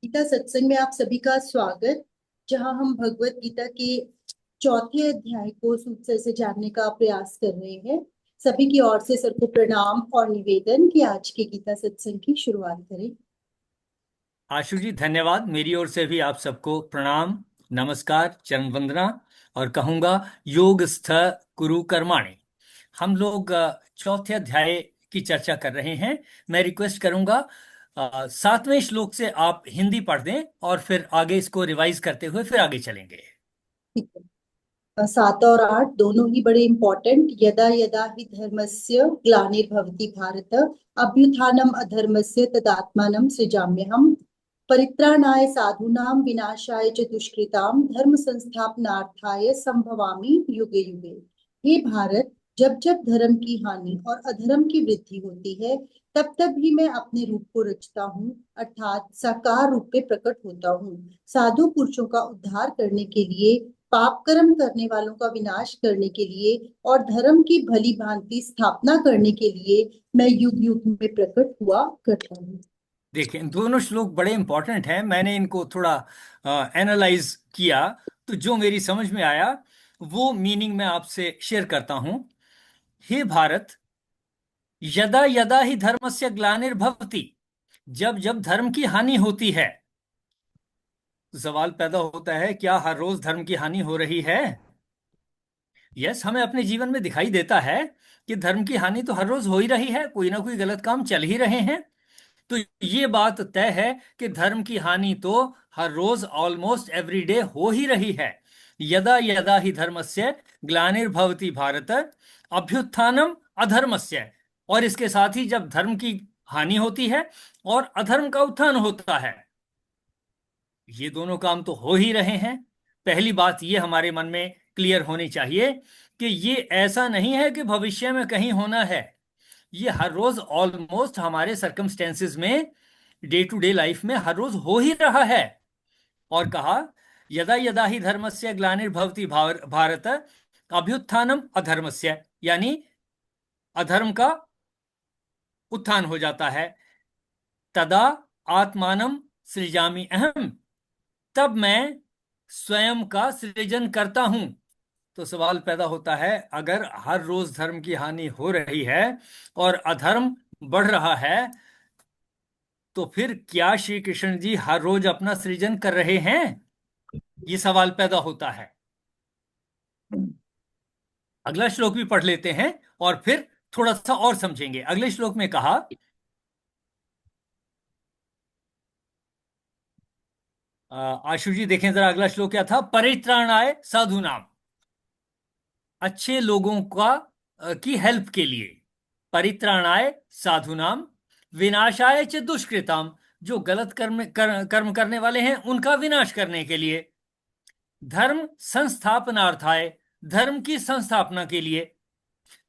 गीता सत्संग में आप सभी का स्वागत। जहां हम भगवत गीता के चौथे अध्याय को सूत्र से जानने का प्रयास कर रहे हैं। सभी की ओर से सर को प्रणाम और निवेदन कि आज के गीता सत्संग की शुरुआत करें। आशु जी, धन्यवाद। मेरी ओर से भी आप सबको प्रणाम, नमस्कार, चरण वंदना। और कहूंगा योगस्थ कुरु कर्माणि। हम लोग चौथे अध्याय की चर्चा कर रहे हैं। मैं रिक्वेस्ट करूंगा 7वें श्लोक से आप हिंदी पढ़ दें और फिर आगे इसको रिवाइज करते हुए फिर आगे चलेंगे। ठीक है। 7 और 8 दोनों ही बड़े इंपॉर्टेंट। यदा यदा हि धर्मस्य ग्लानिर्भवति भारत, अभ्युत्थानम अधर्मस्य तदात्मानं सृजाम्यहम्। परित्राणाय साधूनां विनाशाय च दुष्कृतां धर्म संस्थापनार्थाय संभवामि युगे युगे। हे भारत, जब जब धर्म की हानि और अधर्म की वृद्धि होती है, तब तब ही मैं अपने रूप को रचता हूँ, अर्थात साकार रूप में प्रकट होता हूँ। साधु पुरुषों का उद्धार करने के लिए, पाप कर्म करने वालों का विनाश करने के लिए और धर्म की भली भांति स्थापना करने के लिए मैं युग युग में प्रकट हुआ करता हूँ। देखिए, दोनों श्लोक बड़े इंपॉर्टेंट हैं। मैंने इनको थोड़ा एनालाइज किया, तो जो मेरी समझ में आया वो मीनिंग मैं आपसे शेयर करता हूं। हे भारत, यदा यदा ही धर्मस्य ग्लानिर्भवति, जब जब धर्म की हानि होती है, तो सवाल पैदा होता है, क्या हर रोज धर्म की हानि हो रही है? यस, हमें अपने जीवन में दिखाई देता है कि धर्म की हानि तो हर रोज हो ही रही है, कोई ना कोई गलत काम चल ही रहे हैं। तो ये बात तय है कि धर्म की हानि तो हर रोज ऑलमोस्ट एवरीडे हो ही रही है। यदा यदा ही धर्मस्य ग्लानिर्भवति भारत, अभ्युत्थानम अधर्मस्य। और इसके साथ ही जब धर्म की हानि होती है और अधर्म का उत्थान होता है, ये दोनों काम तो हो ही रहे हैं। पहली बात ये हमारे मन में क्लियर होनी चाहिए कि ये ऐसा नहीं है कि भविष्य में कहीं होना है। ये हर रोज ऑलमोस्ट हमारे सर्कमस्टेंसेस में, डे टू डे लाइफ में हर रोज हो ही रहा है। और कहा, यदा यदा ही धर्मस्य ग्लानिर्भवति भारत, अभ्युत्थानम अधर्मस्य, यानी अधर्म का उत्थान हो जाता है। तदा आत्मानम सृजामि अहम, तब मैं स्वयं का सृजन करता हूं। तो सवाल पैदा होता है, अगर हर रोज धर्म की हानि हो रही है और अधर्म बढ़ रहा है, तो फिर क्या श्री कृष्ण जी हर रोज अपना सृजन कर रहे हैं? ये सवाल पैदा होता है। अगला श्लोक भी पढ़ लेते हैं और फिर थोड़ा सा और समझेंगे। अगले श्लोक में कहा, आशु जी देखें जरा अगला श्लोक क्या था। परित्राणाय साधु नाम, अच्छे लोगों का की हेल्प के लिए। परित्राणाय साधुनाम, विनाशाय च दुष्कृताम, जो गलत कर्म करने वाले हैं उनका विनाश करने के लिए। धर्म संस्थापनार्थाय, धर्म की संस्थापना के लिए।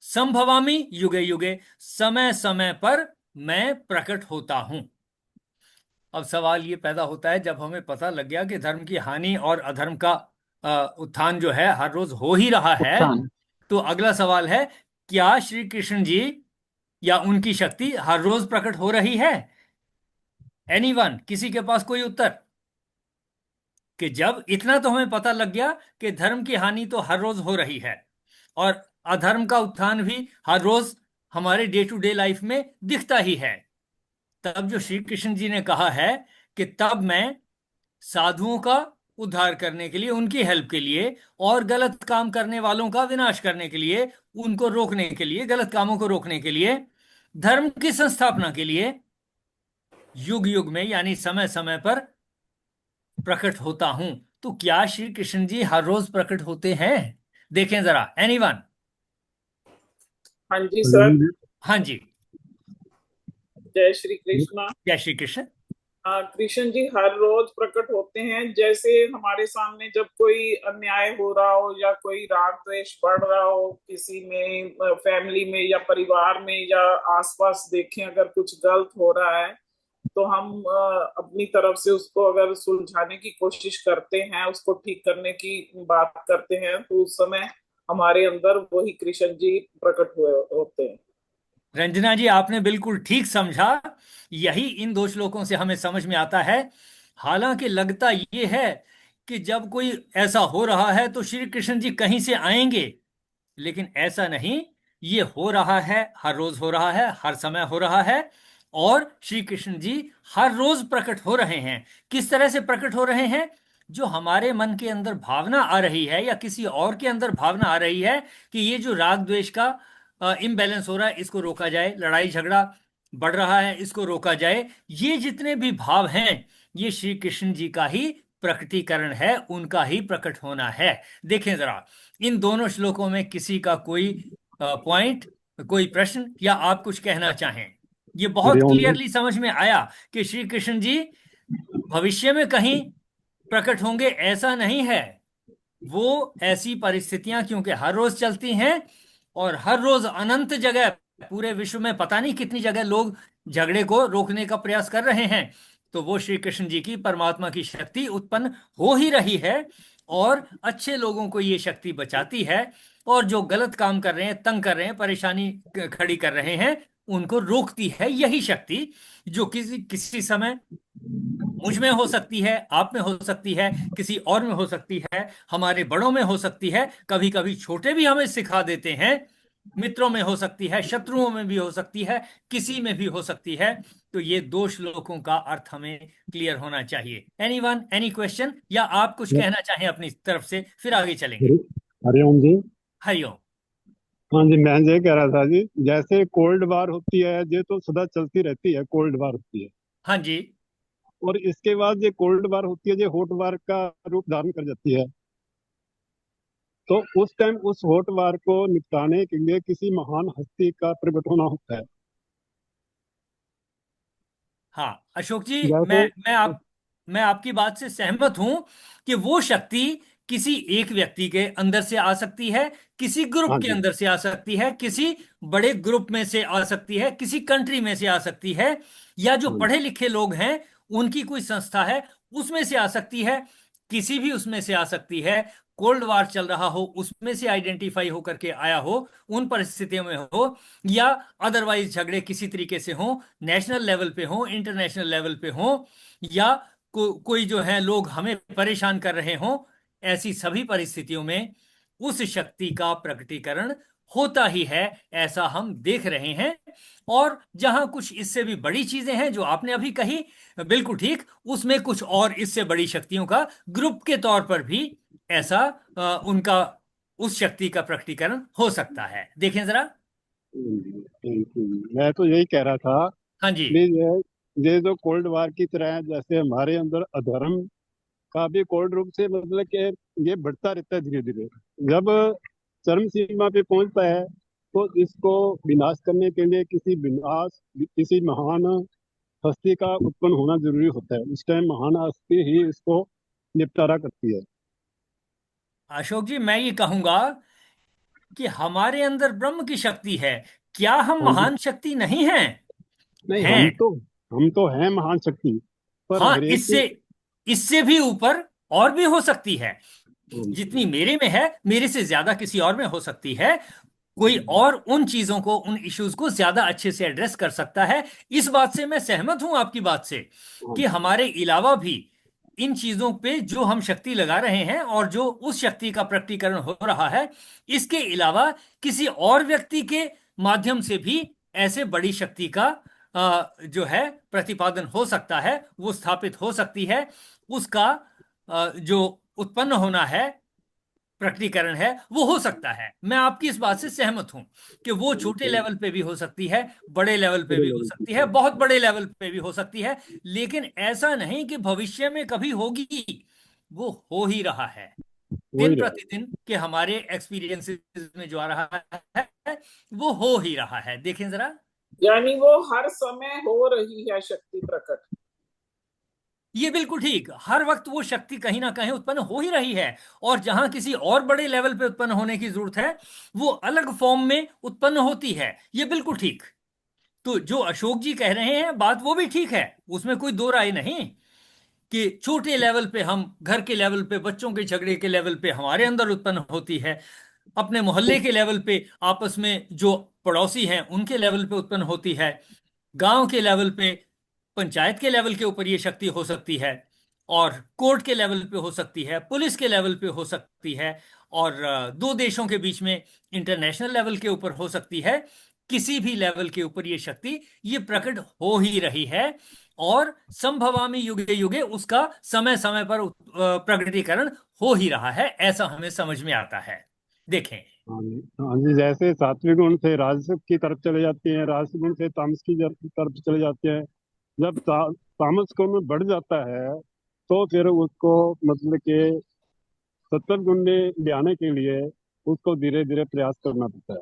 संभवामि युगे युगे, समय समय पर मैं प्रकट होता हूं। अब सवाल ये पैदा होता है, जब हमें पता लग गया कि धर्म की हानि और अधर्म का उत्थान जो है हर रोज हो ही रहा है, उत्थान। तो अगला सवाल है, क्या श्री कृष्ण जी या उनकी शक्ति हर रोज प्रकट हो रही है? एनीवन, किसी के पास कोई उत्तर? कि जब इतना तो हमें पता लग गया कि धर्म की हानि तो हर रोज हो रही है और अधर्म का उत्थान भी हर रोज हमारे डे टू डे लाइफ में दिखता ही है, तब जो श्री कृष्ण जी ने कहा है कि तब मैं साधुओं का उद्धार करने के लिए, उनकी हेल्प के लिए और गलत काम करने वालों का विनाश करने के लिए, उनको रोकने के लिए, गलत कामों को रोकने के लिए, धर्म की संस्थापना के लिए, युग युग में यानी समय समय पर प्रकट होता हूं। तो क्या श्री कृष्ण जी हर रोज प्रकट होते हैं? देखें जरा, एनीवन। हाँ जी सर। हाँ जी। जय श्री कृष्णा। जय श्री कृष्ण। कृष्ण जी हर रोज प्रकट होते हैं। जैसे हमारे सामने जब कोई अन्याय हो रहा हो या कोई राग द्वेष बढ़ रहा हो किसी में, फैमिली में या परिवार में या आसपास देखें अगर कुछ गलत हो रहा है, तो हम अपनी तरफ से उसको अगर सुलझाने की कोशिश करते हैं, उसको ठीक करने की बात करते हैं, तो उस समय हमारे अंदर वही कृष्ण जी प्रकट हुए होते हैं। रंजना जी, आपने बिल्कुल ठीक समझा। यही इन दो श्लोकों से हमें समझ में आता है हालांकि लगता ये है कि जब कोई ऐसा हो रहा है तो श्री कृष्ण जी कहीं से आएंगे, लेकिन ऐसा नहीं। ये हो रहा है, हर रोज हो रहा है, हर समय हो रहा है। और श्री कृष्ण जी हर रोज प्रकट हो रहे हैं। किस तरह से प्रकट हो रहे हैं? जो हमारे मन के अंदर भावना आ रही है या किसी और के अंदर भावना आ रही है कि ये जो राग द्वेष का इम्बैलेंस हो रहा है, इसको रोका जाए, लड़ाई झगड़ा बढ़ रहा है, इसको रोका जाए। ये जितने भी भाव हैं, ये श्री कृष्ण जी का ही प्रकटीकरण है, उनका ही प्रकट होना है। देखें जरा, इन दोनों श्लोकों में किसी का कोई पॉइंट, कोई प्रश्न, या आप कुछ कहना चाहें? ये बहुत हरिओम जी। क्लियरली समझ में आया कि श्री कृष्ण जी भविष्य में कहीं प्रकट होंगे, ऐसा नहीं है। वो ऐसी परिस्थितियां क्योंकि हर रोज चलती हैं, और हर रोज अनंत जगह, पूरे विश्व में पता नहीं कितनी जगह लोग झगड़े को रोकने का प्रयास कर रहे हैं, तो वो श्री कृष्ण जी की परमात्मा की शक्ति उत्पन्न हो ही रही है। और अच्छे लोगों को ये शक्ति बचाती है, और जो गलत काम कर रहे हैं, तंग कर रहे हैं, परेशानी खड़ी कर रहे हैं, उनको रोकती है यही शक्ति, जो किसी किसी समय मुझ में हो सकती है, आप में हो सकती है, किसी और में हो सकती है, हमारे बड़ों में हो सकती है, कभी कभी छोटे भी हमें सिखा देते हैं, मित्रों में हो सकती है, शत्रुओं में भी हो सकती है, किसी में भी हो सकती है। तो ये दो श्लोकों का अर्थ हमें क्लियर होना चाहिए। एनीवन, एनी क्वेश्चन, या आप कुछ कहना चाहें अपनी तरफ से, फिर आगे चलेंगे। हरिओम जी। हरिओम। हाँ जी, मैं ये कह रहा था जी, जैसे कोल्ड वार होती है ये तो सदा चलती रहती है, कोल्ड वार होती है। हाँ जी। और इसके बाद ये कोल्ड वार होती है, ये हॉट वार का रूप धारण कर जाती है। तो उस टाइम उस हॉट वार को निपटाने के लिए किसी महान हस्ती का प्रकट होना होता है। हाँ अशोक जी, जैसे मैं आपकी बात से सहमत हूं कि वो शक्ति किसी एक व्यक्ति के अंदर से आ सकती है, किसी ग्रुप हाँ के जी। अंदर से आ सकती है, किसी बड़े ग्रुप में से आ सकती है, किसी कंट्री में से आ सकती है, या जो हाँ जी। पढ़े लिखे लोग हैं उनकी कोई संस्था है उसमें से आ सकती है, किसी भी उसमें से आ सकती है। कोल्ड वार चल रहा हो उसमें से आइडेंटिफाई होकर के आया हो, उन परिस्थितियों में हो, या अदरवाइज झगड़े किसी तरीके से हो, नेशनल लेवल पे हो, इंटरनेशनल लेवल पे हो, या कोई जो है लोग हमें परेशान कर रहे हो, ऐसी सभी परिस्थितियों में उस शक्ति का प्रकटीकरण होता ही है, ऐसा हम देख रहे हैं। और जहां कुछ इससे भी बड़ी चीजें हैं जो आपने अभी कही, बिल्कुल ठीक, उसमें कुछ और इससे बड़ी शक्तियों का ग्रुप के तौर पर भी ऐसा उनका उस शक्ति का प्रकटीकरण हो सकता है। देखें जरा। Thank you. मैं तो यही कह रहा था हाँ जी। कि ये जो कोल्ड वार की तरह है, जैसे हमारे अंदर अधर्म का भी कोल्ड रूप से मतलब कि ये बढ़ता रहता है धीरे धीरे। जब चरम सीमा पे पहुंचता है तो इसको विनाश करने के लिए किसी महान हस्ती का उत्पन्न होना जरूरी होता है। उस टाइम महान हस्ती ही इसको निपटारा करती है। अशोक जी, मैं ये कहूंगा कि हमारे अंदर ब्रह्म की शक्ति है, क्या हम हाँ जी। महान शक्ति नहीं हैं? नहीं, हैं। हम तो हैं महान शक्ति, पर हाँ, हर एक इससे इससे भी ऊपर और भी हो सकती है। की। जितनी मेरे में है, मेरे से ज्यादा किसी और में हो सकती है। कोई और उन चीजों को, उन इश्यूज को ज्यादा अच्छे से एड्रेस कर सकता है। इस बात से मैं सहमत हूं आपकी बात से, हाँ कि हमारे अलावा भी इन चीजों पे जो हम शक्ति लगा रहे हैं और जो उस शक्ति का प्रकटीकरण हो रहा है, इसके अलावा किसी और व्यक्ति के माध्यम से भी ऐसे बड़ी शक्ति का जो है प्रतिपादन हो सकता है, वो स्थापित हो सकती है। उसका जो उत्पन्न होना है, प्रकटीकरण है, वो हो सकता है। मैं आपकी इस बात से सहमत हूं कि वो छोटे लेवल पे भी हो सकती है, बड़े लेवल पे बड़े भी हो लेवल सकती है, की। बहुत बड़े लेवल पे भी हो सकती है। लेकिन ऐसा नहीं कि भविष्य में कभी होगी, वो हो ही रहा है। हो ही दिन रहा है। प्रतिदिन के हमारे एक्सपीरियंसेस में जो आ रहा है, वो हो ही रहा है। देखें जरा। यानी वो हर समय हो रही है शक्ति प्रकट। ये बिल्कुल ठीक, हर वक्त वो शक्ति कहीं ना कहीं उत्पन्न हो ही रही है। और जहां किसी और बड़े लेवल पे उत्पन्न होने की जरूरत है, वो अलग फॉर्म में उत्पन्न होती है। ये बिल्कुल ठीक। तो जो अशोक जी कह रहे हैं बात, वो भी ठीक है, उसमें कोई दो राय नहीं, कि छोटे लेवल पे, हम घर के लेवल पे, बच्चों के झगड़े के लेवल पे हमारे अंदर उत्पन्न होती है, अपने मोहल्ले के लेवल पे आपस में जो पड़ोसी हैं उनके लेवल पे उत्पन्न होती है, गांव के लेवल पे, पंचायत के लेवल के ऊपर ये शक्ति हो सकती है। और कोर्ट के लेवल पे हो सकती है, पुलिस के लेवल पे हो सकती है, और दो देशों के बीच में इंटरनेशनल लेवल के ऊपर हो सकती है। किसी भी लेवल के ऊपर ये शक्ति ये प्रकट हो ही रही है, और संभवामि युगे युगे उसका समय समय पर प्रकटीकरण हो ही रहा है, ऐसा हमें समझ में आता है। देखें। हाँ जी, हाँ जी, जैसे सात्विक गुण से राजस की तरफ चले जाते हैं, राजस गुण से तामस की तरफ चले जाते हैं। जब तामस गुण में बढ़ जाता है तो फिर उसको मतलब कि सत्वर गुण में ले आने के लिए उसको धीरे धीरे प्रयास करना पड़ता है।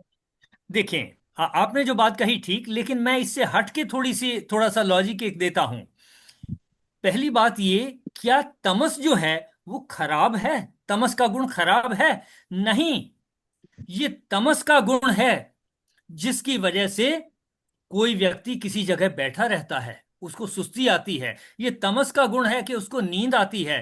देखें, आपने जो बात कही ठीक, लेकिन मैं इससे हट के थोड़ा सा लॉजिक एक देता हूं। पहली बात ये, क्या तमस जो है वो खराब है? तमस का गुण खराब है? नहीं। ये तमस का गुण है जिसकी वजह से कोई व्यक्ति किसी जगह बैठा रहता है, उसको सुस्ती आती है। ये तमस का गुण है कि उसको नींद आती है,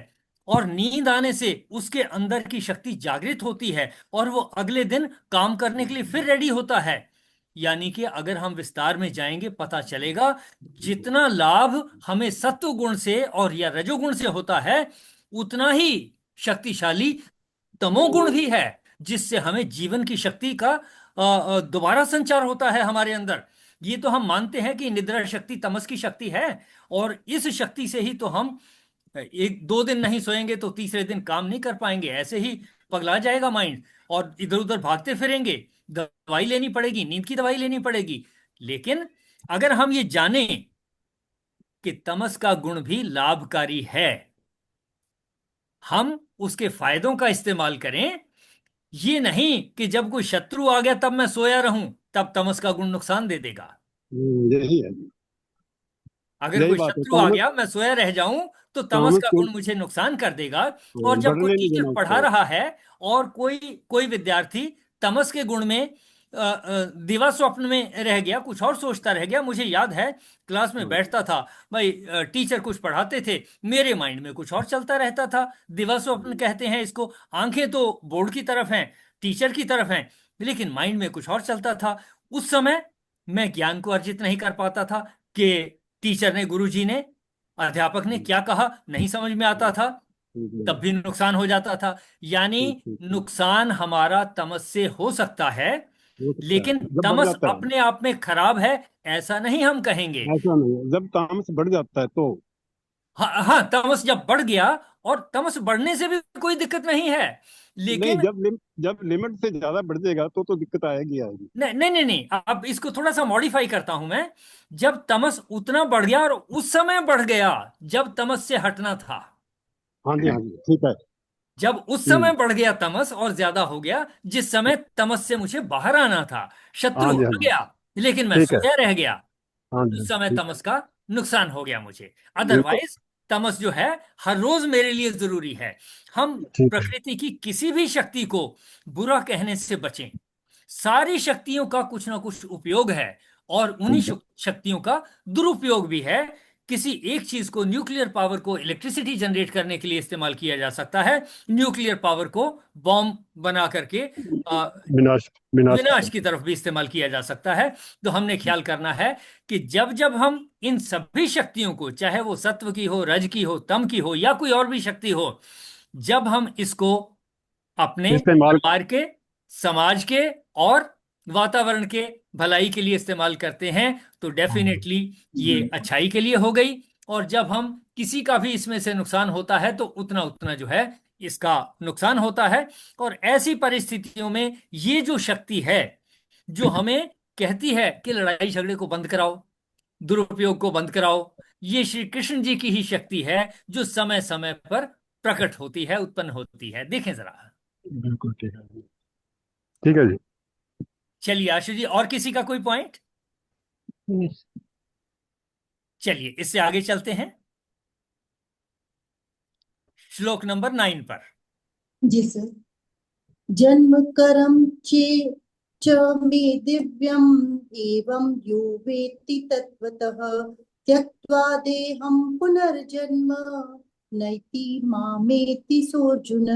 और नींद आने से उसके अंदर की शक्ति जागृत होती है, और वो अगले दिन काम करने के लिए फिर रेडी होता है। यानी कि अगर हम विस्तार में जाएंगे पता चलेगा, जितना लाभ हमें सत्व गुण से और या रजोगुण से होता है, उतना ही शक्तिशाली तमोगुण भी है, जिससे हमें जीवन की शक्ति का दोबारा संचार होता है हमारे अंदर। ये तो हम मानते हैं कि निद्रा शक्ति तमस की शक्ति है, और इस शक्ति से ही तो हम एक दो दिन नहीं सोएंगे तो तीसरे दिन काम नहीं कर पाएंगे, ऐसे ही पगला जाएगा माइंड, और इधर उधर भागते फिरेंगे। दवाई लेनी पड़ेगी, नींद की दवाई लेनी पड़ेगी। लेकिन अगर हम ये जाने कि तमस का गुण भी लाभकारी है, हम उसके फायदों का इस्तेमाल करें। ये नहीं कि जब कोई शत्रु आ गया तब मैं सोया रहूं, तब तमस का गुण नुकसान दे देगा। यही है, अगर यही कोई बात है। शत्रु आ तामस, गया, मैं सोया रह जाऊं, तो तमस तामस का को गुण मुझे नुकसान कर देगा। और जब कोई बढ़ने नहीं टीचर देना पढ़ा उसको। रहा है, और कोई कोई विद्यार्थी तमस के गुण में दिवा स्वप्न में रह गया, कुछ और सोचता रह गया। मुझे याद है, क्लास में हाँ, बैठता था भाई, टीचर कुछ पढ़ाते थे, मेरे माइंड में कुछ और चलता रहता था। दिवा स्वप्न कहते हैं इसको। आंखें तो बोर्ड की तरफ हैं, टीचर की तरफ हैं, लेकिन माइंड में कुछ और चलता था। उस समय मैं ज्ञान को अर्जित नहीं कर पाता था कि टीचर ने, गुरुजी ने, अध्यापक ने क्या कहा, नहीं समझ में आता था। ठीक है, तब भी नुकसान हो जाता था। यानी ठीक ठीक ठीक। नुकसान हमारा तमस से हो सकता है, हो सकता लेकिन है जब बढ़ तमस जाता है। अपने आप में खराब है ऐसा नहीं हम कहेंगे। ऐसा नहीं है, जब तामस बढ़ जाता है तो। हाँ हाँ, तमस जब बढ़ गया, और तमस बढ़ने से भी कोई दिक्कत नहीं है, नहीं, लेकिन जब लिमिट से ज्यादा बढ़ जाएगा तो दिक्कत आएगी आएगी। नहीं नहीं नहीं नहीं, अब इसको थोड़ा सा मॉडिफाई करता हूं मैं। जब तमस उतना बढ़ गया, और उस समय बढ़ गया जब तमस से हटना था, हाँ जी, हाँ जी, ठीक है। जब उस हम्म। समय बढ़ गया तमस और ज्यादा हो गया, जिस समय तमस से मुझे बाहर आना था, हाँ शत्रु जी, आ हाँ जी, गया लेकिन मैं ठीक है। सोया रह गया, हाँ जी, हाँ उस जी, समय ठीक है। तमस का नुकसान हो गया मुझे। बिल्कुल अदरवाइज तमस जो है हर रोज मेरे लिए जरूरी है। हम ठीक है। प्रकृति की किसी भी शक्ति को बुरा कहने से बचें। सारी शक्तियों का कुछ ना कुछ उपयोग है, और उन्हीं ठीक है। शक्तियों का दुरुपयोग भी है। किसी एक चीज को, न्यूक्लियर पावर को इलेक्ट्रिसिटी जनरेट करने के लिए इस्तेमाल किया जा सकता है, न्यूक्लियर पावर को बॉम्ब बना करके विनाश, विनाश की विनाश तरफ। की तरफ भी इस्तेमाल किया जा सकता है। तो हमने ख्याल करना है कि जब जब हम इन सभी शक्तियों को, चाहे वो सत्व की हो, रज की हो, तम की हो, या कोई और भी शक्ति हो, जब हम इसको अपने इस्तेमाल। परिवार के, समाज के और वातावरण के भलाई के लिए इस्तेमाल करते हैं, तो हाँ, डेफिनेटली ये अच्छाई के लिए हो गई। और जब हम किसी का भी इसमें से नुकसान होता है, तो उतना उतना जो है इसका नुकसान होता है। और ऐसी परिस्थितियों में ये जो शक्ति है, जो हमें कहती है कि लड़ाई झगड़े को बंद कराओ, दुरुपयोग को बंद कराओ, ये श्री कृष्ण जी की ही शक्ति है, जो समय समय पर प्रकट होती है, उत्पन्न होती है। देखें जरा। बिल्कुल ठीक है। ठीक है जी। चलिए आशु जी, और किसी का कोई पॉइंट? चलिए इससे आगे चलते हैं श्लोक नंबर 9 पर। जी सर। जन्म कर्म चे च मे दिव्यम् एवं यो वेत्ति तत्त्वतः त्यक्त्वा देहं पुनर्जन्म नैति मामेति सोऽर्जुन।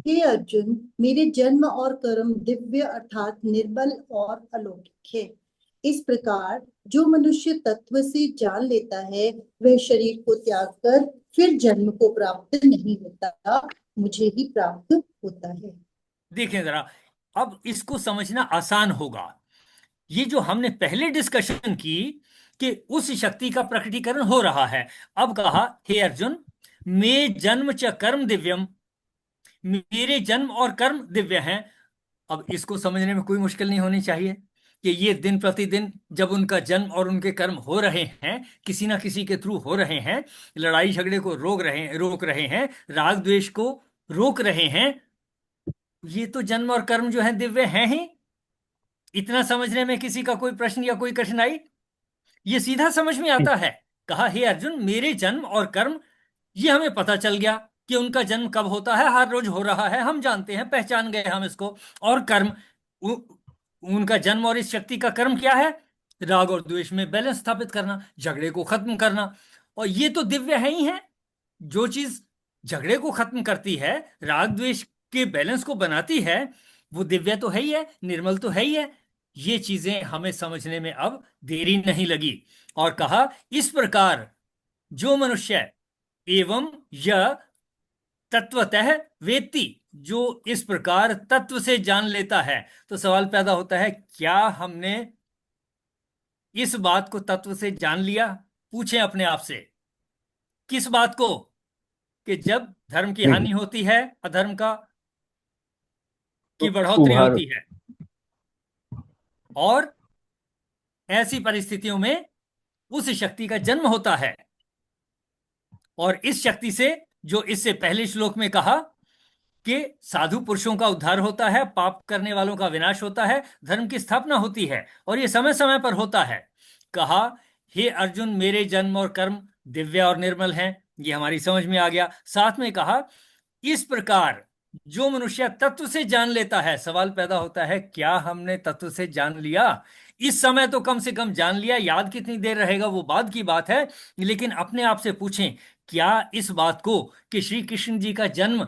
हे अर्जुन, मेरे जन्म और कर्म दिव्य अर्थात निर्मल और अलौकिक है। इस प्रकार जो मनुष्य तत्व से जान लेता है वह शरीर को त्याग कर फिर जन्म को प्राप्त नहीं होता, मुझे ही प्राप्त होता है। देखें जरा, अब इसको समझना आसान होगा। ये जो हमने पहले डिस्कशन की कि उस शक्ति का प्रकटीकरण हो रहा है, अब कहा हे अर्जुन, मे जन्म च कर्म दिव्यम, मेरे जन्म और कर्म दिव्य हैं। अब इसको समझने में कोई मुश्किल नहीं होनी चाहिए कि ये दिन प्रतिदिन जब उनका जन्म और उनके कर्म हो रहे हैं, किसी ना किसी के थ्रू हो रहे हैं, लड़ाई झगड़े को रोक रहे हैं, राग द्वेष को रोक रहे हैं, ये तो जन्म और कर्म जो है दिव्य हैं ही। इतना समझने में किसी का कोई प्रश्न या कोई कठिनाई? ये सीधा समझ में आता है। कहा हे अर्जुन, मेरे जन्म और कर्म ये हमें पता चल गया कि उनका जन्म कब होता है, हर रोज हो रहा है, हम जानते हैं, पहचान गए हम इसको। और कर्म, उ, उनका जन्म और इस शक्ति का कर्म क्या है? राग और द्वेष में बैलेंस स्थापित करना, झगड़े को खत्म करना। और ये तो दिव्य है ही है। जो चीज झगड़े को खत्म करती है, राग द्वेष के बैलेंस को बनाती है, वो दिव्य तो है ही है, निर्मल तो है ही है। ये चीजें हमें समझने में अब देरी नहीं लगी। और कहा इस प्रकार जो मनुष्य एवं यह तत्वतः वेत्ति, जो इस प्रकार तत्व से जान लेता है। तो सवाल पैदा होता है, क्या हमने इस बात को तत्व से जान लिया? पूछें अपने आप से, किस बात को? कि जब धर्म की हानि होती है, अधर्म का की बढ़ोतरी उभार। होती है, और ऐसी परिस्थितियों में उस शक्ति का जन्म होता है। और इस शक्ति से, जो इससे पहले श्लोक में कहा कि साधु पुरुषों का उद्धार होता है, पाप करने वालों का विनाश होता है, धर्म की स्थापना होती है, और यह समय समय पर होता है। कहा हे अर्जुन, मेरे जन्म और कर्म दिव्य और निर्मल हैं। ये हमारी समझ में आ गया। साथ में कहा इस प्रकार जो मनुष्य तत्व से जान लेता है। सवाल पैदा होता है, क्या हमने तत्व से जान लिया? इस समय तो कम से कम जान लिया, याद कितनी देर रहेगा वो बाद की बात है। लेकिन अपने आप से पूछें, क्या इस बात को कि श्री कृष्ण जी का जन्म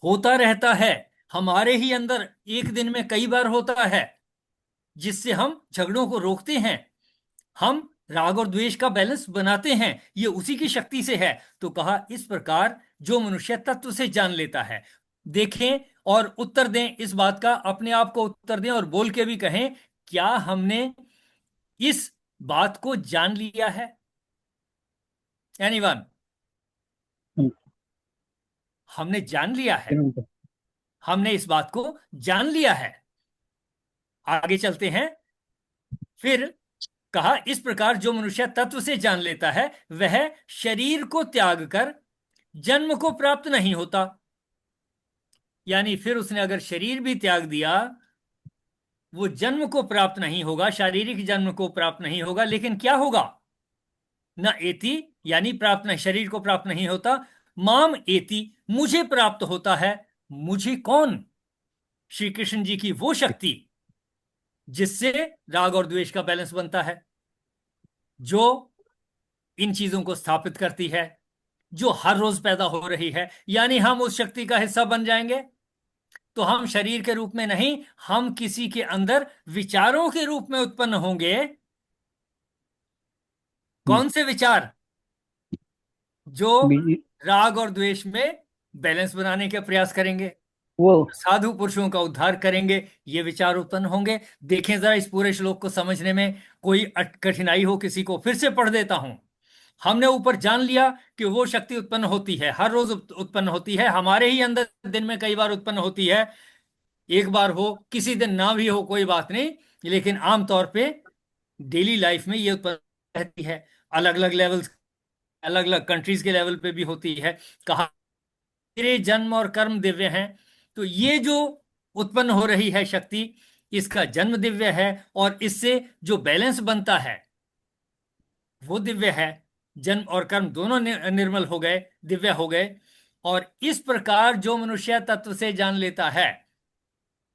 होता रहता है, हमारे ही अंदर एक दिन में कई बार होता है, जिससे हम झगड़ों को रोकते हैं, हम राग और द्वेष का बैलेंस बनाते हैं, ये उसी की शक्ति से है। तो कहा इस प्रकार जो मनुष्य तत्व से जान लेता है। देखें और उत्तर दें इस बात का, अपने आप को उत्तर दें और बोल के भी कहें, क्या हमने इस बात को जान लिया है? एनीवन? हमने जान लिया है, हमने इस बात को जान लिया है। आगे चलते हैं। फिर कहा इस प्रकार जो मनुष्य तत्व से जान लेता है वह शरीर को त्याग कर जन्म को प्राप्त नहीं होता। यानी फिर उसने अगर शरीर भी त्याग दिया, वो जन्म को प्राप्त नहीं होगा, शारीरिक जन्म को प्राप्त नहीं होगा, लेकिन क्या होगा? न एति, यानी प्राप्त नहीं, शरीर को प्राप्त नहीं होता। माम एति, मुझे प्राप्त होता है। मुझे कौन? श्री कृष्ण जी की वो शक्ति जिससे राग और द्वेष का बैलेंस बनता है, जो इन चीजों को स्थापित करती है, जो हर रोज पैदा हो रही है। यानी हम उस शक्ति का हिस्सा बन जाएंगे तो हम शरीर के रूप में नहीं, हम किसी के अंदर विचारों के रूप में उत्पन्न होंगे। कौन से विचार? जो राग और द्वेष में बैलेंस बनाने के प्रयास करेंगे, वो साधु पुरुषों का उद्धार करेंगे, ये विचार उत्पन्न होंगे। देखें जरा इस पूरे श्लोक को समझने में कोई कठिनाई हो किसी को, फिर से पढ़ देता हूं। हमने ऊपर जान लिया कि वो शक्ति उत्पन्न होती है, हर रोज उत्पन्न होती है, हमारे ही अंदर दिन में कई बार उत्पन्न होती है। एक बार हो, किसी दिन ना भी हो, कोई बात नहीं, लेकिन आमतौर पे डेली लाइफ में ये उत्पन्न रहती है। अलग अलग लेवल्स, अलग अलग कंट्रीज के लेवल पे भी होती है। कहा मेरे जन्म और कर्म दिव्य हैं। तो ये जो उत्पन्न हो रही है शक्ति, इसका जन्म दिव्य है, और इससे जो बैलेंस बनता है वो दिव्य है। जन्म और कर्म दोनों निर्मल हो गए, दिव्य हो गए। और इस प्रकार जो मनुष्य तत्व से जान लेता है,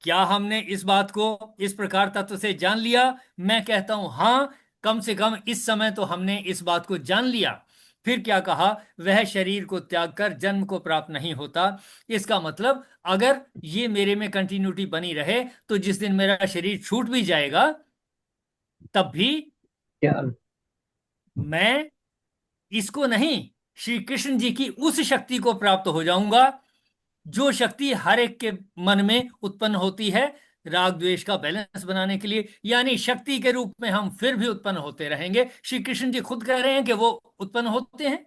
क्या हमने इस बात को इस प्रकार तत्व से जान लिया? मैं कहता हूं हाँ, कम से कम इस समय तो हमने इस बात को जान लिया। फिर क्या कहा? वह शरीर को त्याग कर जन्म को प्राप्त नहीं होता। इसका मतलब अगर ये मेरे में कंटिन्यूटी बनी रहे तो जिस दिन मेरा शरीर छूट भी जाएगा तब भी क्या मैं इसको नहीं, श्री कृष्ण जी की उस शक्ति को प्राप्त हो जाऊंगा जो शक्ति हर एक के मन में उत्पन्न होती है राग द्वेष का बैलेंस बनाने के लिए। यानी शक्ति के रूप में हम फिर भी उत्पन्न होते रहेंगे। श्री कृष्ण जी खुद कह रहे हैं कि वो उत्पन्न होते हैं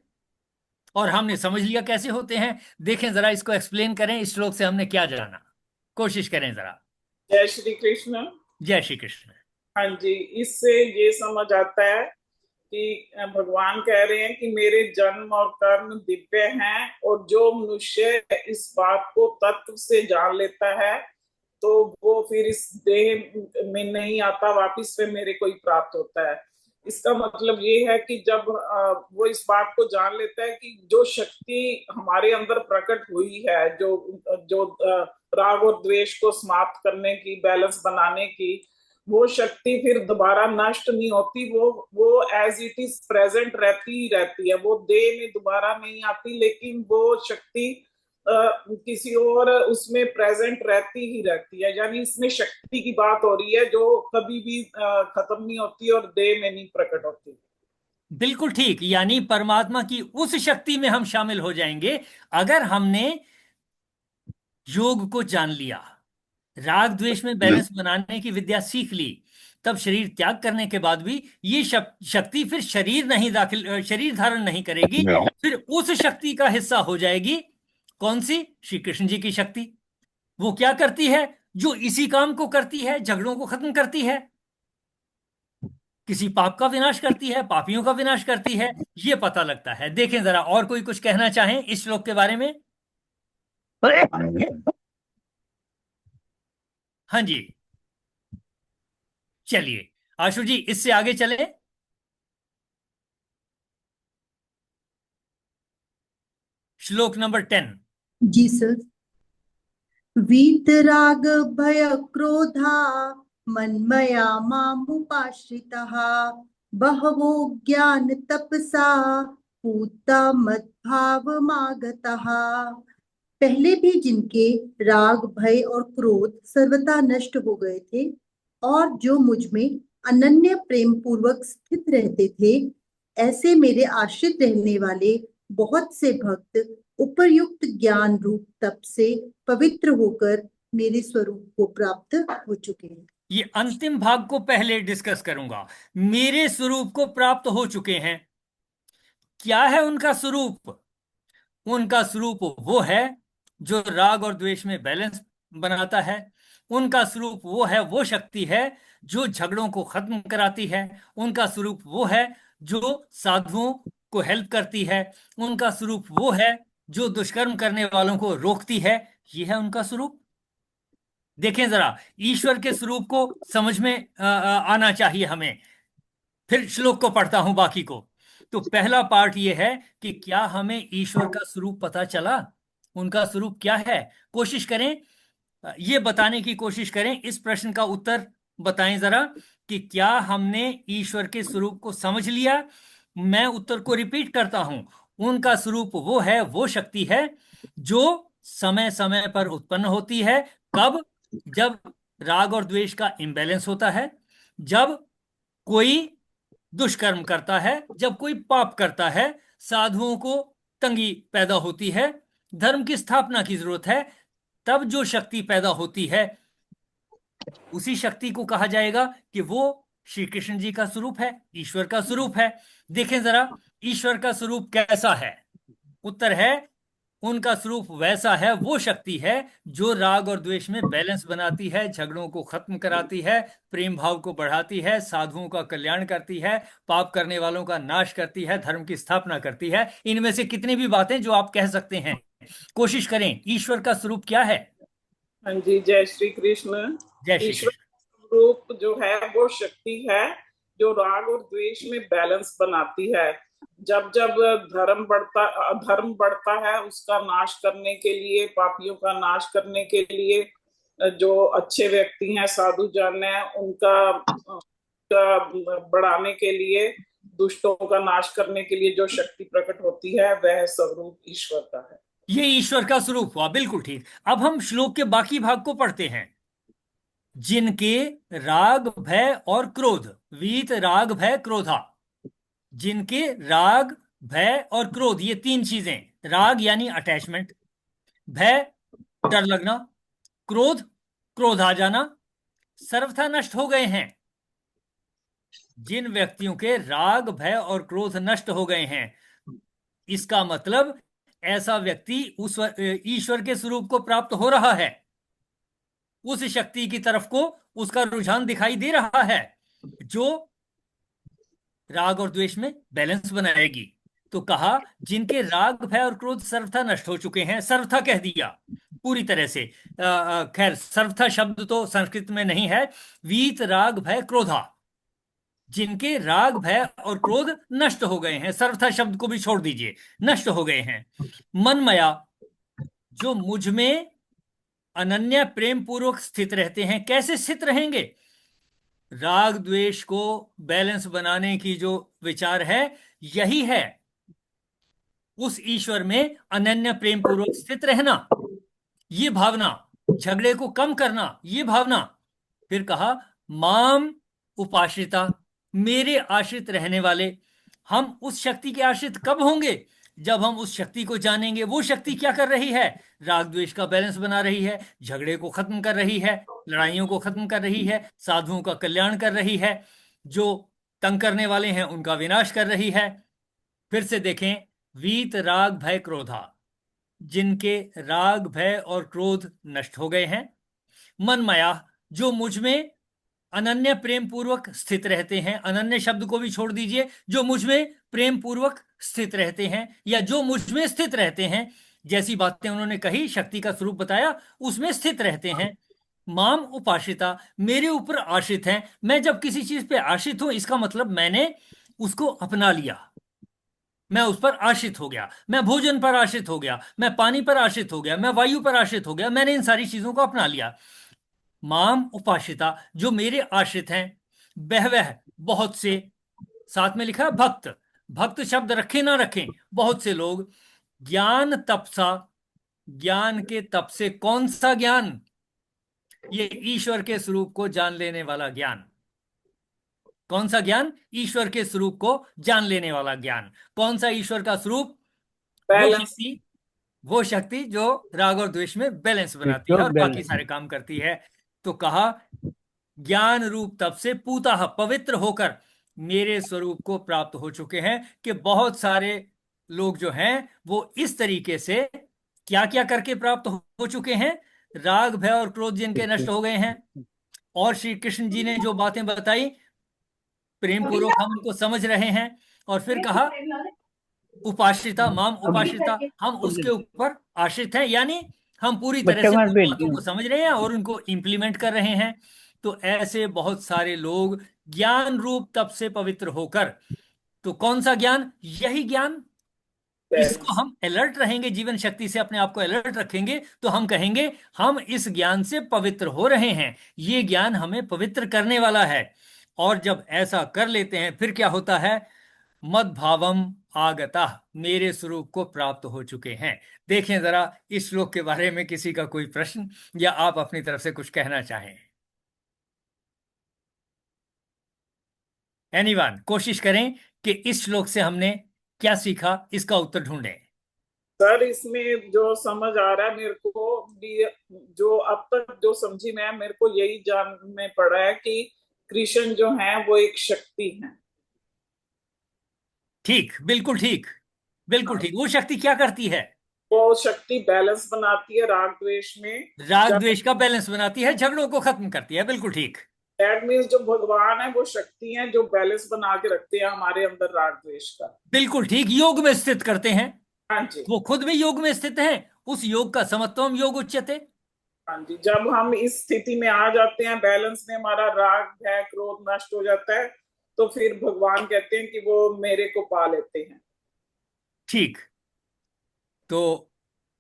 और हमने समझ लिया कैसे होते हैं। देखें जरा, इसको एक्सप्लेन करें, इस श्लोक से हमने क्या जाना, कोशिश करें जरा। जय श्री कृष्ण। जय श्री कृष्ण। हाँ जी, इससे ये समझ आता है कि भगवान कह रहे हैं कि मेरे जन्म और कर्म दिव्य हैं, और जो मनुष्य इस बात को तत्व से जान लेता है तो वो फिर इस देह में नहीं आता, वापिस से मेरे को ही प्राप्त होता है। इसका मतलब ये है कि जब वो इस बात को जान लेता है कि जो शक्ति हमारे अंदर प्रकट हुई है, जो जो राग और द्वेष को समाप्त करने की, बैलेंस बनाने की, वो शक्ति फिर दोबारा नष्ट नहीं होती, वो एज इट इज प्रेजेंट रहती ही रहती है, वो देह में दोबारा नहीं आती, लेकिन वो शक्ति किसी और उसमें प्रेजेंट रहती ही रहती है। यानी इसमें शक्ति की बात हो रही है जो कभी भी खत्म नहीं होती और देह में नहीं प्रकट होती। बिल्कुल ठीक, यानी परमात्मा की उस शक्ति में हम शामिल हो जाएंगे अगर हमने योग को जान लिया, राग द्वेष में बैलेंस बनाने की विद्या सीख ली। तब शरीर त्याग करने के बाद भी ये शक्ति फिर शरीर धारण नहीं करेगी, फिर उस शक्ति का हिस्सा हो जाएगी। कौन सी? श्री कृष्ण जी की शक्ति। वो क्या करती है? जो इसी काम को करती है, झगड़ों को खत्म करती है, किसी पाप का विनाश करती है, पापियों का विनाश करती है, ये पता लगता है। देखें जरा, और कोई कुछ कहना चाहें इस श्लोक के बारे में? हाँ जी, चलिए आशु जी, इससे आगे चले। श्लोक नंबर 10। जी सर। वीतराग भय क्रोधा मन्मया मामुपाश्रिताः बहवो ज्ञान तपसा पूता मद्भावमागताः। पहले भी जिनके राग भय और क्रोध सर्वथा नष्ट हो गए थे और जो मुझ में अनन्य प्रेम पूर्वक स्थित रहते थे, ऐसे मेरे आश्रित रहने वाले बहुत से भक्त उपर्युक्त ज्ञान रूप तप से पवित्र होकर मेरे स्वरूप को प्राप्त हो चुके हैं। ये अंतिम भाग को पहले डिस्कस करूंगा। मेरे स्वरूप को प्राप्त हो चुके हैं। क्या है उनका स्वरूप? उनका स्वरूप वो है जो राग और द्वेष में बैलेंस बनाता है। उनका स्वरूप वो है, वो शक्ति है जो झगड़ों को खत्म कराती है। उनका स्वरूप वो है जो साधुओं को हेल्प करती है। उनका स्वरूप वो है जो दुष्कर्म करने वालों को रोकती है। ये है उनका स्वरूप। देखें जरा, ईश्वर के स्वरूप को समझ में आना चाहिए हमें। फिर श्लोक को पढ़ता हूं बाकी को। तो पहला पार्ट यह है कि क्या हमें ईश्वर का स्वरूप पता चला? उनका स्वरूप क्या है? कोशिश करें, ये बताने की कोशिश करें, इस प्रश्न का उत्तर बताएं जरा कि क्या हमने ईश्वर के स्वरूप को समझ लिया। मैं उत्तर को रिपीट करता हूं। उनका स्वरूप वो है, वो शक्ति है जो समय समय पर उत्पन्न होती है। कब? जब राग और द्वेष का इंबैलेंस होता है, जब कोई दुष्कर्म करता है, जब कोई पाप करता है, साधुओं को तंगी पैदा होती है, धर्म की स्थापना की जरूरत है, तब जो शक्ति पैदा होती है उसी शक्ति को कहा जाएगा कि वो श्री कृष्ण जी का स्वरूप है, ईश्वर का स्वरूप है। देखें जरा, ईश्वर का स्वरूप कैसा है? उत्तर है, उनका स्वरूप वैसा है, वो शक्ति है जो राग और द्वेष में बैलेंस बनाती है, झगड़ों को खत्म कराती है, प्रेम भाव को बढ़ाती है, साधुओं का कल्याण करती है, पाप करने वालों का नाश करती है, धर्म की स्थापना करती है। इनमें से कितनी भी बातें जो आप कह सकते हैं, कोशिश करें। ईश्वर का स्वरूप क्या है? हाँ जी, जय श्री कृष्ण। जय श्री ईश्वर कृष्ण। स्वरूप जो है वो शक्ति है जो राग और द्वेष में बैलेंस बनाती है। जब जब अधर्म बढ़ता है, उसका नाश करने के लिए, पापियों का नाश करने के लिए, जो अच्छे व्यक्ति हैं, साधु जन हैं, उनका बढ़ाने के लिए, दुष्टों का नाश करने के लिए जो शक्ति प्रकट होती है, वह स्वरूप ईश्वर का है। ये ईश्वर का स्वरूप हुआ, बिल्कुल ठीक। अब हम श्लोक के बाकी भाग को पढ़ते हैं। जिनके राग भय और क्रोध, वीत राग भय क्रोधा, जिनके राग भय और क्रोध, ये तीन चीजें, राग यानी अटैचमेंट, भय डर लगना, क्रोध क्रोध आ जाना, सर्वथा नष्ट हो गए हैं। जिन व्यक्तियों के राग भय और क्रोध नष्ट हो गए हैं, इसका मतलब ऐसा व्यक्ति उस ईश्वर के स्वरूप को प्राप्त हो रहा है, उस शक्ति की तरफ को उसका रुझान दिखाई दे रहा है जो राग और द्वेष में बैलेंस बनाएगी। तो कहा जिनके राग भय और क्रोध सर्वथा नष्ट हो चुके हैं, सर्वथा कह दिया पूरी तरह से। खैर, सर्वथा शब्द तो संस्कृत में नहीं है, वीत राग भय क्रोधा, जिनके राग भय और क्रोध नष्ट हो गए हैं, सर्वथा शब्द को भी छोड़ दीजिए, नष्ट हो गए हैं। मनमया, जो मुझ में अनन्य प्रेम पूर्वक स्थित रहते हैं। कैसे स्थित रहेंगे? राग द्वेष को बैलेंस बनाने की जो विचार है, यही है उस ईश्वर में अनन्य प्रेम पूर्वक स्थित रहना, ये भावना, झगड़े को कम करना, ये भावना। फिर कहा माम उपाश्रिता, मेरे आश्रित रहने वाले। हम उस शक्ति के आश्रित कब होंगे? जब हम उस शक्ति को जानेंगे। वो शक्ति क्या कर रही है? राग द्वेष का बैलेंस बना रही है, झगड़े को खत्म कर रही है, लड़ाइयों को खत्म कर रही है, साधुओं का कल्याण कर रही है, जो तंग करने वाले हैं उनका विनाश कर रही है। फिर से देखें, वीत राग भय क्रोधा, जिनके राग भय और क्रोध नष्ट हो गए हैं। मनमया, जो मुझ में अनन्य प्रेम पूर्वक स्थित रहते हैं। अनन्य शब्द को भी छोड़ दीजिए, जो मुझ में प्रेम पूर्वक स्थित रहते हैं, या जो मुझ में स्थित रहते हैं, जैसी बातें उन्होंने कही, शक्ति का स्वरूप बताया, उसमें स्थित रहते हैं। माम उपाश्रिता, मेरे ऊपर आश्रित हैं। मैं जब किसी चीज पे आश्रित हूं, इसका मतलब मैंने उसको अपना लिया, मैं उस पर आश्रित हो गया, मैं भोजन पर आश्रित हो गया, मैं पानी पर आश्रित हो गया, मैं वायु पर आश्रित हो गया, मैंने इन सारी चीजों को अपना लिया। माम उपाश्रिता, जो मेरे आश्रित हैं। बहवह, बहुत से, साथ में लिखा है भक्त, भक्त शब्द रखें ना रखें, बहुत से लोग। ज्ञान तपसा, ज्ञान के तप से। कौन सा ज्ञान? ये ईश्वर के स्वरूप को जान लेने वाला ज्ञान। कौन सा ज्ञान? ईश्वर के स्वरूप को जान लेने वाला ज्ञान। कौन सा ईश्वर का स्वरूप? वो बैलेंस। शक्ति, वो शक्ति जो राग और द्वेष में बैलेंस बनाती है जो और बाकी सारे काम करती है। तो कहा ज्ञान रूप तप से पूता, पवित्र होकर मेरे स्वरूप को प्राप्त हो चुके हैं। कि बहुत सारे लोग जो हैं वो इस तरीके से क्या क्या करके प्राप्त हो चुके हैं? राग भय और क्रोध जिनके नष्ट हो गए हैं, और श्री कृष्ण जी ने जो बातें बताई प्रेम पूर्वक हम उनको समझ रहे हैं। और फिर कहा उपाश्रिता, माम उपाश्रिता, हम उसके ऊपर आश्रित हैं, यानी हम पूरी तरह बच्चा से मार उन भेज बातों दी। को समझ रहे हैं और उनको इंप्लीमेंट कर रहे हैं। तो ऐसे बहुत सारे लोग ज्ञान रूप तप से पवित्र होकर, तो कौन सा ज्ञान? यही ज्ञान। इसको हम अलर्ट रहेंगे, जीवन शक्ति से अपने आप को अलर्ट रखेंगे, तो हम कहेंगे हम इस ज्ञान से पवित्र हो रहे हैं, ये ज्ञान हमें पवित्र करने वाला है। और जब ऐसा कर लेते हैं, फिर क्या होता है? मद भावम आगता, मेरे स्वरूप को प्राप्त हो चुके हैं। देखें जरा इस श्लोक के बारे में किसी का कोई प्रश्न, या आप अपनी तरफ से कुछ कहना चाहें? एनीवन, कोशिश करें कि इस श्लोक से हमने क्या सीखा, इसका उत्तर ढूंढें। सर, इसमें जो समझ आ रहा है मेरे को भी, जो अब तक जो समझी मैं, मेरे को यही जान में पड़ा है कि कृष्ण जो है वो एक शक्ति है। ठीक, बिल्कुल ठीक, बिल्कुल ठीक। वो शक्ति क्या करती है? वो शक्ति बैलेंस बनाती है राग द्वेष में। राग द्वेष का बैलेंस बनाती है, झगड़ों को खत्म करती है। बिल्कुल ठीक। दैट मीन्स जो भगवान है वो शक्ति है जो बैलेंस बना के रखते हैं हमारे अंदर राग द्वेष का। बिल्कुल ठीक, योग में स्थित करते हैं। हाँ जी, वो खुद भी योग में स्थित हैं। उस योग का समत्वम योग उच्यते। हाँ जी। जब हम इस स्थिति में आ जाते हैं, बैलेंस में, हमारा राग भय क्रोध नष्ट हो जाता है, तो फिर भगवान कहते हैं कि वो मेरे को पा लेते हैं। ठीक। तो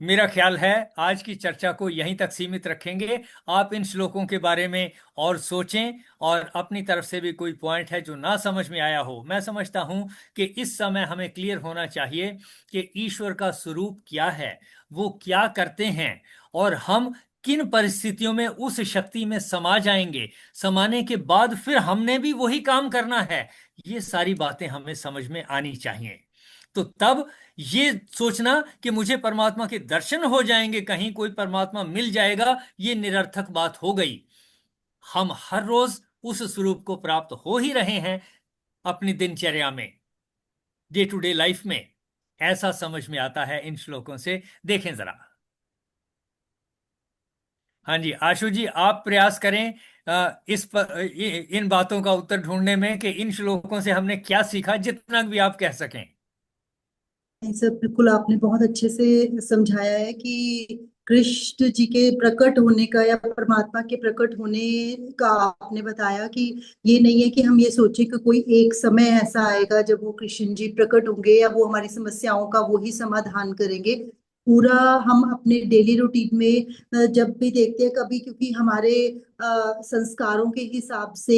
मेरा ख्याल है आज की चर्चा को यहीं तक सीमित रखेंगे। आप इन श्लोकों के बारे में और सोचें, और अपनी तरफ से भी कोई पॉइंट है जो ना समझ में आया हो। मैं समझता हूं कि इस समय हमें क्लियर होना चाहिए कि ईश्वर का स्वरूप क्या है, वो क्या करते हैं, और हम किन परिस्थितियों में उस शक्ति में समा जाएंगे, समाने के बाद फिर हमने भी वही काम करना है, ये सारी बातें हमें समझ में आनी चाहिए। तो तब ये सोचना कि मुझे परमात्मा के दर्शन हो जाएंगे, कहीं कोई परमात्मा मिल जाएगा, ये निरर्थक बात हो गई। हम हर रोज उस स्वरूप को प्राप्त हो ही रहे हैं अपनी दिनचर्या में, डे टू डे लाइफ में। ऐसा समझ में आता है इन श्लोकों से। देखें जरा। हाँ जी, आशु जी, आप प्रयास करें इस पर इन बातों का उत्तर ढूंढने में कि इन श्लोकों से हमने क्या सीखा, जितना भी आप कह सकें। नहीं सर, बिल्कुल आपने बहुत अच्छे से समझाया है कि कृष्ण जी के प्रकट होने का या परमात्मा के प्रकट होने का आपने बताया कि ये नहीं है कि हम ये सोचे कि कोई एक समय ऐसा आएगा जब वो कृष्ण जी प्रकट होंगे या वो हमारी समस्याओं का वो ही समाधान करेंगे। पूरा हम अपने डेली रूटीन में जब भी देखते हैं कभी, क्योंकि हमारे संस्कारों के हिसाब से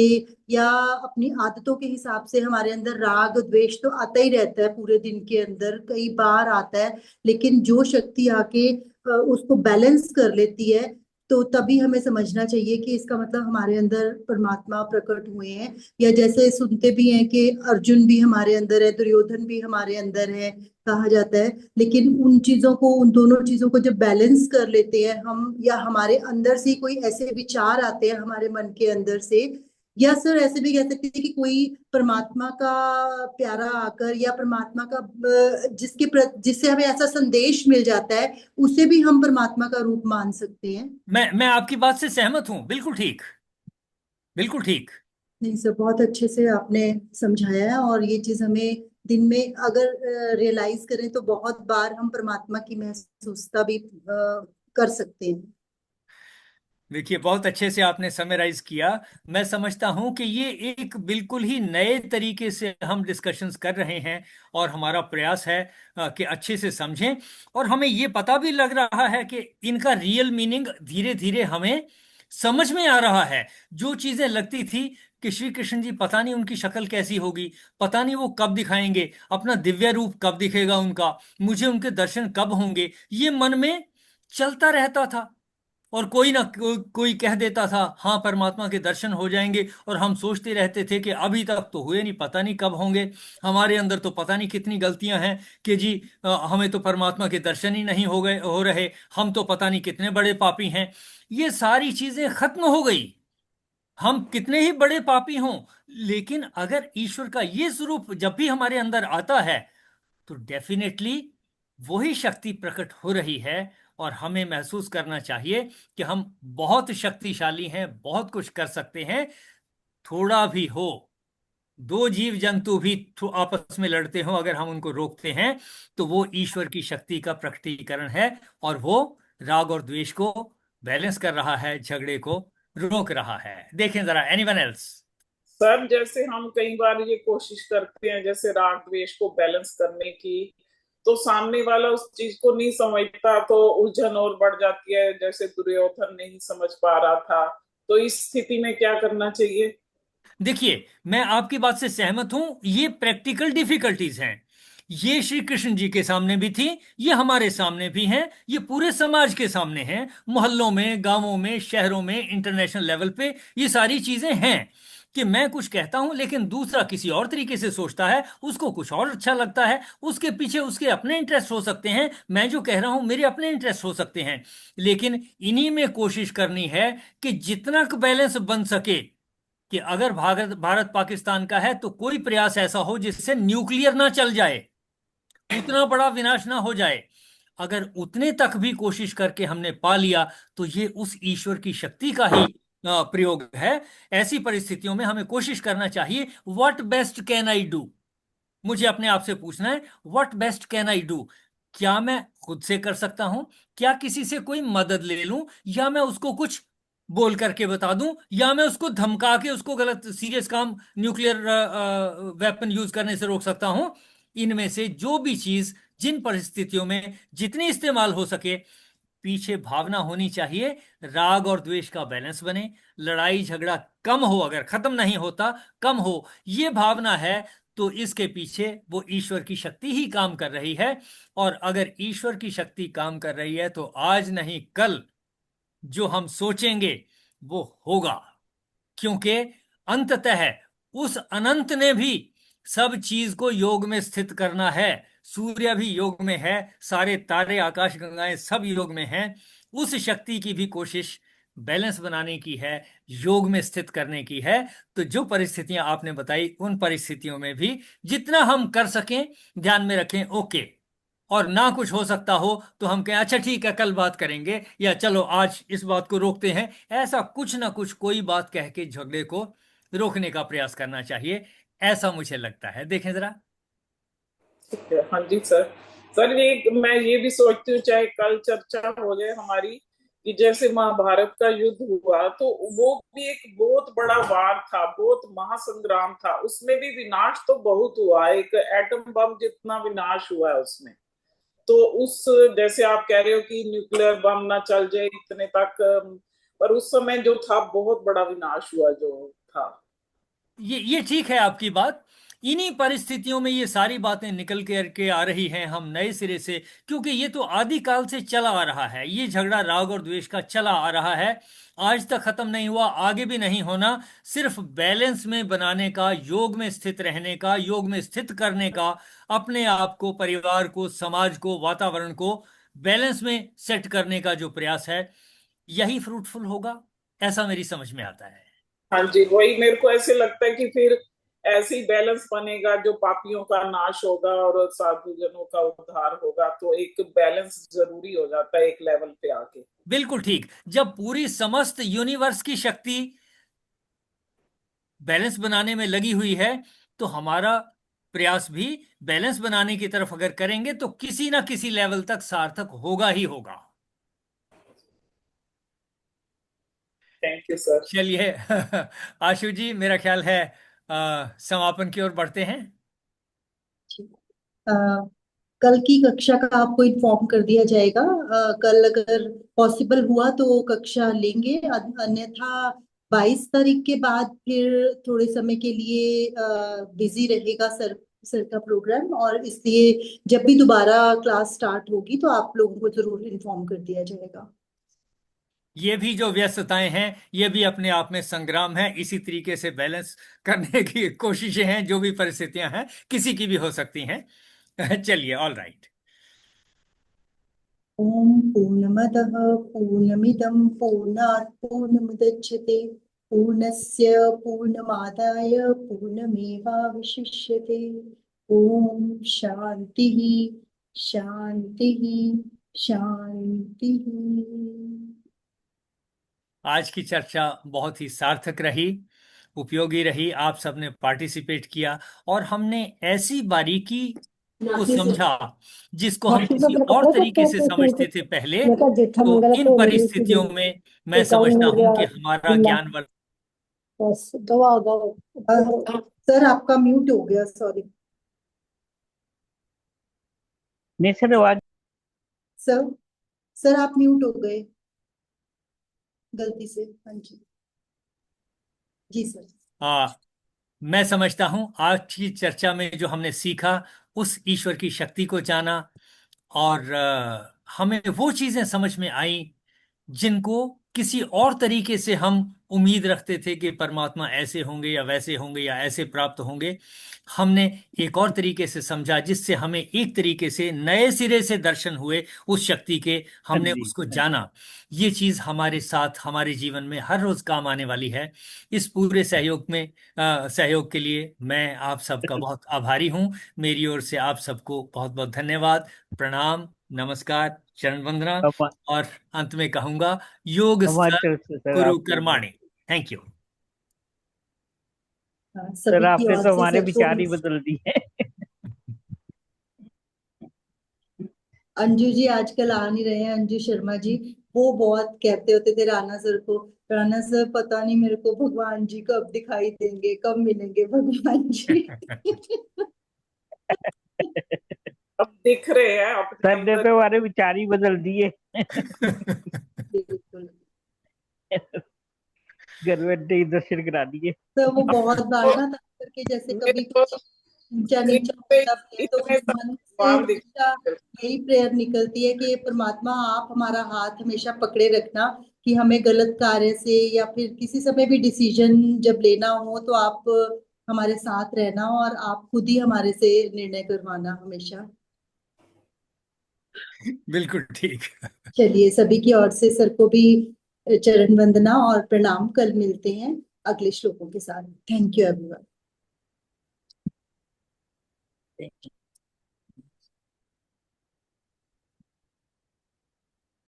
या अपनी आदतों के हिसाब से हमारे अंदर राग द्वेष तो आता ही रहता है, पूरे दिन के अंदर कई बार आता है। लेकिन जो शक्ति आके उसको बैलेंस कर लेती है, तो तभी हमें समझना चाहिए कि इसका मतलब हमारे अंदर परमात्मा प्रकट हुए हैं। या जैसे सुनते भी हैं कि अर्जुन भी हमारे अंदर है, दुर्योधन भी हमारे अंदर है, कहा जाता है। लेकिन उन चीजों को, उन दोनों चीजों को जब बैलेंस कर लेते हैं हम, या हमारे अंदर से कोई ऐसे विचार आते हैं हमारे मन के अंदर से, या सर ऐसे भी कह सकते हैं कि कोई परमात्मा का प्यारा आकर या परमात्मा का जिससे हमें ऐसा संदेश मिल जाता है, उसे भी हम परमात्मा का रूप मान सकते हैं। मैं आपकी बात से सहमत हूं, बिल्कुल ठीक, बिल्कुल ठीक। नहीं सर, बहुत अच्छे से आपने समझाया है, और ये चीज हमें दिन में अगर रियलाइज करें तो बहुत बार हम परमात्मा की महसूसता भी कर सकते हैं। देखिए, बहुत अच्छे से आपने समराइज किया। मैं समझता हूं कि ये एक बिल्कुल ही नए तरीके से हम डिस्कशंस कर रहे हैं, और हमारा प्रयास है कि अच्छे से समझें। और हमें ये पता भी लग रहा है कि इनका रियल मीनिंग धीरे धीरे हमें समझ में आ रहा है। जो चीजें लगती थी कि श्री कृष्ण जी पता नहीं उनकी शक्ल कैसी होगी, पता नहीं वो कब दिखाएंगे, अपना दिव्य रूप कब दिखेगा उनका, मुझे उनके दर्शन कब होंगे, ये मन में चलता रहता था। और कोई ना कोई कह देता था हाँ परमात्मा के दर्शन हो जाएंगे, और हम सोचते रहते थे कि अभी तक तो हुए नहीं, पता नहीं कब होंगे। हमारे अंदर तो पता नहीं कितनी गलतियां हैं कि जी हमें तो परमात्मा के दर्शन ही नहीं हो रहे, हम तो पता नहीं कितने बड़े पापी हैं। ये सारी चीजें खत्म हो गई। हम कितने ही बड़े पापी हों, लेकिन अगर ईश्वर का ये स्वरूप जब भी हमारे अंदर आता है, तो डेफिनेटली वही शक्ति प्रकट हो रही है। और हमें महसूस करना चाहिए कि हम बहुत शक्तिशाली हैं, बहुत कुछ कर सकते हैं। थोड़ा भी हो, दो जीव जंतु भी आपस में लड़ते हो, अगर हम उनको रोकते हैं तो वो ईश्वर की शक्ति का प्रकटीकरण है, और वो राग और द्वेष को बैलेंस कर रहा है, झगड़े को रोक रहा है। देखें जरा, एनीवन एल्स। सर जैसे हम कई बार ये कोशिश करते हैं जैसे राग द्वेष को बैलेंस करने की, तो सामने वाला उस चीज को नहीं समझता तो उलझन और बढ़ जाती है, जैसे दुर्योधन नहीं समझ पा रहा था। तो इस स्थिति में क्या करना चाहिए? देखिए, मैं आपकी बात से सहमत हूं, ये प्रैक्टिकल डिफिकल्टीज हैं। ये श्री कृष्ण जी के सामने भी थी, ये हमारे सामने भी हैं, ये पूरे समाज के सामने हैं, मोहल्लों में, गांवों में, शहरों में, इंटरनेशनल लेवल पे ये सारी चीजें हैं कि मैं कुछ कहता हूं लेकिन दूसरा किसी और तरीके से सोचता है, उसको कुछ और अच्छा लगता है, उसके पीछे उसके अपने इंटरेस्ट हो सकते हैं, मैं जो कह रहा हूं मेरे अपने इंटरेस्ट हो सकते हैं। लेकिन इन्हीं में कोशिश करनी है कि जितना बैलेंस बन सके, कि अगर भारत भारत पाकिस्तान का है तो कोई प्रयास ऐसा हो जिससे न्यूक्लियर ना चल जाए, उतना बड़ा विनाश ना हो जाए। अगर उतने तक भी कोशिश करके हमने पा लिया, तो ये उस ईश्वर की शक्ति का ही प्रयोग है। ऐसी परिस्थितियों में हमें कोशिश करना चाहिए, what best can I do. मुझे अपने आप से पूछना है, what best can I do. क्या मैं खुद से कर सकता हूं, क्या किसी से कोई मदद ले लूं, या मैं उसको कुछ बोल करके बता दूं, या मैं उसको धमका के उसको गलत सीरियस काम, न्यूक्लियर वेपन यूज करने से रोक सकता हूं। इनमें से जो भी चीज जिन परिस्थितियों में जितनी इस्तेमाल हो सके, पीछे भावना होनी चाहिए राग और द्वेष का बैलेंस बने, लड़ाई झगड़ा कम हो, अगर खत्म नहीं होता कम हो, ये भावना है, तो इसके पीछे वो ईश्वर की शक्ति ही काम कर रही है। और अगर ईश्वर की शक्ति काम कर रही है तो आज नहीं कल जो हम सोचेंगे वो होगा, क्योंकि अंततः उस अनंत ने भी सब चीज को योग में स्थित करना है। सूर्य भी योग में है, सारे तारे आकाश गंगाएं सब योग में हैं। उस शक्ति की भी कोशिश बैलेंस बनाने की है, योग में स्थित करने की है। तो जो परिस्थितियां आपने बताई, उन परिस्थितियों में भी जितना हम कर सकें ध्यान में रखें, ओके। और ना कुछ हो सकता हो तो हम कहें अच्छा ठीक है कल बात करेंगे, या चलो आज इस बात को रोकते हैं। ऐसा कुछ ना कुछ कोई बात कह के झगड़े को रोकने का प्रयास करना चाहिए, ऐसा मुझे लगता है। देखें जरा। ठीक है, हाँ जी सर। सर ये मैं ये भी सोचती हूँ, चाहे कल चर्चा हो जाए हमारी, कि जैसे महाभारत का युद्ध हुआ तो वो भी एक बहुत बड़ा वार था, बहुत महासंग्राम था, उसमें भी विनाश तो बहुत हुआ, एक एटम बम जितना विनाश हुआ है उसमें। तो उस जैसे आप कह रहे हो कि न्यूक्लियर बम ना चल जाए इतने तक, पर उस समय जो था बहुत बड़ा विनाश हुआ जो था। ये ठीक है आपकी बात। इन्हीं परिस्थितियों में ये सारी बातें निकल के आ रही हैं, हम नए सिरे से, क्योंकि ये तो आदिकाल से चला आ रहा है, ये झगड़ा राग और द्वेष का चला आ रहा है, आज तक खत्म नहीं हुआ, आगे भी नहीं होना। सिर्फ बैलेंस में बनाने का, योग में स्थित रहने का, योग में स्थित करने का, अपने आप को, परिवार को, समाज को, वातावरण को बैलेंस में सेट करने का जो प्रयास है, यही फ्रूटफुल होगा, ऐसा मेरी समझ में आता है। हाँ जी, वही मेरे को ऐसे लगता है कि फिर ऐसे ही बैलेंस बनेगा, जो पापियों का नाश होगा और साधु जनों का उद्धार होगा। तो एक बैलेंस जरूरी हो जाता है एक लेवल पे आके। बिल्कुल ठीक। जब पूरी समस्त यूनिवर्स की शक्ति बैलेंस बनाने में लगी हुई है, तो हमारा प्रयास भी बैलेंस बनाने की तरफ अगर करेंगे तो किसी ना किसी लेवल तक सार्थक होगा ही होगा। Thank you sir. चलिए आशु जी, मेरा ख्याल है समापन की ओर बढ़ते हैं। अ, कल की कक्षा का आपको इन्फॉर्म कर दिया जाएगा। कल अगर पॉसिबल हुआ तो कक्षा लेंगे, अन्यथा 22 तारीख के बाद फिर थोड़े समय के लिए बिजी रहेगा सर का प्रोग्राम, और इसलिए जब भी दोबारा क्लास स्टार्ट होगी तो आप लोगों को जरूर इन्फॉर्म कर दिया जाएगा। ये भी जो व्यस्तताएं हैं, ये भी अपने आप में संग्राम है, इसी तरीके से बैलेंस करने की कोशिशें हैं, जो भी परिस्थितियां हैं किसी की भी हो सकती हैं। चलिए, ऑल राइट। ओम पूर्णमदः पूर्णमिदं पूर्णात् पूर्णमुदच्यते पूर्णस्य पूर्णमादाय पूर्णमेवावशिष्यते। ओम शांतिः शांतिः शांतिः। आज की चर्चा बहुत ही सार्थक रही, उपयोगी रही। आप सबने पार्टिसिपेट किया और हमने ऐसी बारीकी को समझा जिसको हम किसी और तरीके से समझते थे पहले। तो इन परिस्थितियों में मैं समझता हूं कि हमारा ज्ञान बस दवा दवा। सर आपका म्यूट हो गया, सॉरी नहीं सर, आवाज। सर। सर आप म्यूट हो गए गलती से। हाँ जी, जी सर। मैं समझता हूं आज की चर्चा में जो हमने सीखा, उस ईश्वर की शक्ति को जाना, और हमें वो चीजें समझ में आई जिनको किसी और तरीके से हम उम्मीद रखते थे कि परमात्मा ऐसे होंगे या वैसे होंगे या ऐसे प्राप्त होंगे। हमने एक और तरीके से समझा, जिससे हमें एक तरीके से नए सिरे से दर्शन हुए उस शक्ति के, हमने उसको जाना। ये चीज हमारे साथ, हमारे जीवन में हर रोज काम आने वाली है। इस पूरे सहयोग के लिए मैं आप सबका बहुत आभारी हूं। मेरी ओर से आप सबको बहुत बहुत धन्यवाद, प्रणाम, नमस्कार, चरण वंदना। और अंत में कहूंगा, योग कुरु कर्माणि। थैंक यू सर, आपने तो हमारे सबको विचार ही बदल दिए। अंजू जी आजकल आ नहीं रहे हैं, अंजू शर्मा जी। वो बहुत कहते होते थे राणा सर को, राणा सर पता नहीं मेरे को भगवान जी कब दिखाई देंगे, कब मिलेंगे भगवान जी। अब दिख रहे हैं अपने सर ने अंदर। तो हमारे विचार ही बदल दिए। बिल्कुल। घर बैठे ही दर्शन करा दिए। तो वो बहुत बार ना करके, जैसे मेरे कभी को कुछ ऊंचा नीचा इतने होता भी है तो इतने फिर मन से भगवान हमेशा यही प्रेयर निकलती है कि परमात्मा आप हमारा हाथ हमेशा पकड़े रखना, कि हमें गलत कार्य से या फिर किसी समय भी डिसीजन जब लेना हो तो आप हमारे साथ रहना और आप खुद ही हमारे से निर्णय करवाना हमेशा। बिल्कुल ठीक। चलिए, सभी की ओर से सर को भी चरण वंदना और प्रणाम। कल मिलते हैं अगले श्लोकों के साथ। Thank you everyone.